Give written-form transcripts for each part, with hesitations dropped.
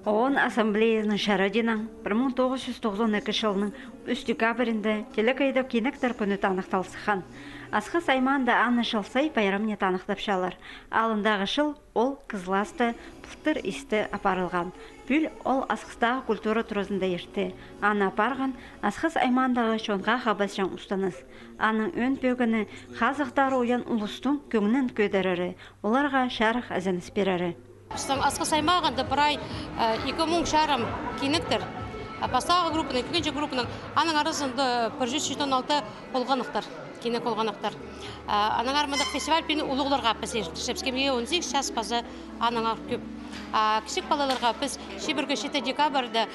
ООН Ассамблеясының шарадинан 1992 жылының 3 декабрінде телекайдап кенектер күні танықталсыхан. Асқы сайманда аны шылсай байрамне танықтапшалар. Алындағы жыл ол кызласты, пұлтыр исті апарылған. Бүл ол асқыстағы культура тұрызында ерті. Аны апарған асқыс аймандағы шонға қабасжан ұстаныз. Аның өн бөгіні қазықтары ойан ұлыстың көңінін көдерері, оларға шарық әзіміс берері. Асқы саймағында бірай 2000 шарым кеніктір. Пастағы группының, екінші группының аның арасында 116 олғанықтар, кенек олғанықтар. Аның армандық фестиваль пені ұлығыларға пісер. Шепскемге 18 час пазы аның ар көп. Кішік балаларға біз 1-7 декабрда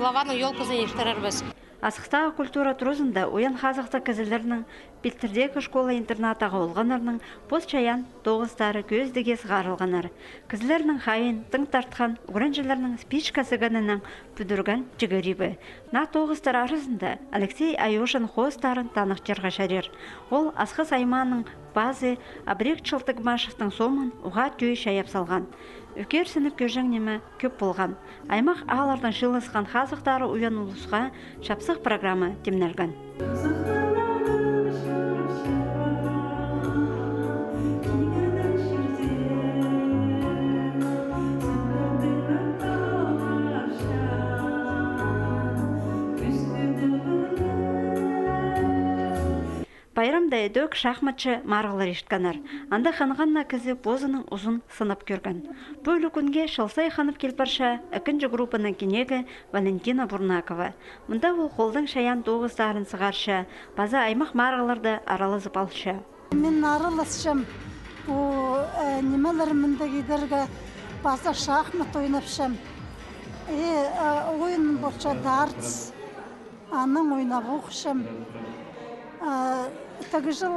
главаның ел қызын ештірірбіз. Асқыстағы культура тұрызында ойын қазықты кізілерінің Петтердегі школа-интернатаға олғанарының пост чаян тоғыстары көздіге сығарылғанар. Кізілерінің хайын, тың тартқан, ұғырынжыларының спичка сығанының бүдірген жігірібі. На тоғыстар арызында Алексей Айошын хостарын танықчырға шарер. Ол асқыс айманың базы абрек чылтық машықтың сомын ұға түйі шаяп салған. Өкер сініп көжің немі көп болған. Аймақ ағалардың жылысқан қазықтары ұян ұлысқа шапсық программы демнерген. Байрамда дөк шахматшы марғылар ештканар. Анда ханғанна кізі бозының ұзын сынып көрген. Бөлі күнге шылсай ханып келпарша әкінжі группының кенегі Валентина Бурнакова. Мұнда ол қолдың шаян тоғыздарын сығарша, база аймақ марғыларды аралызып алшы. Мен араласшым, немелерімінде кедерге база шахмат ойнапшым. Ойын болша дартс, аның ойнап оқышым. Тәгі жыл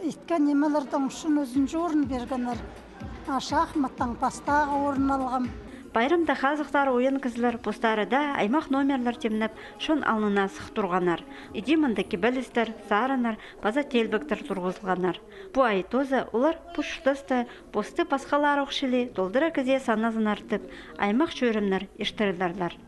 иткен немелердің үшін өзінші орын бергенер. Шахматтан пастағы орын алғам. Байрамда қазықтар ойын кізілер постарыда аймақ номерлер темініп шын алнына сық тұрғанар. Идимында кебелістер, сарынар, база телбіктір тұрғызылғанар. Бұ ай тозы олар пұшықтысты, посты пасқалар оқшылы, толдыра кізе саназын артып, аймақ шөрімнер ештірілдерлер.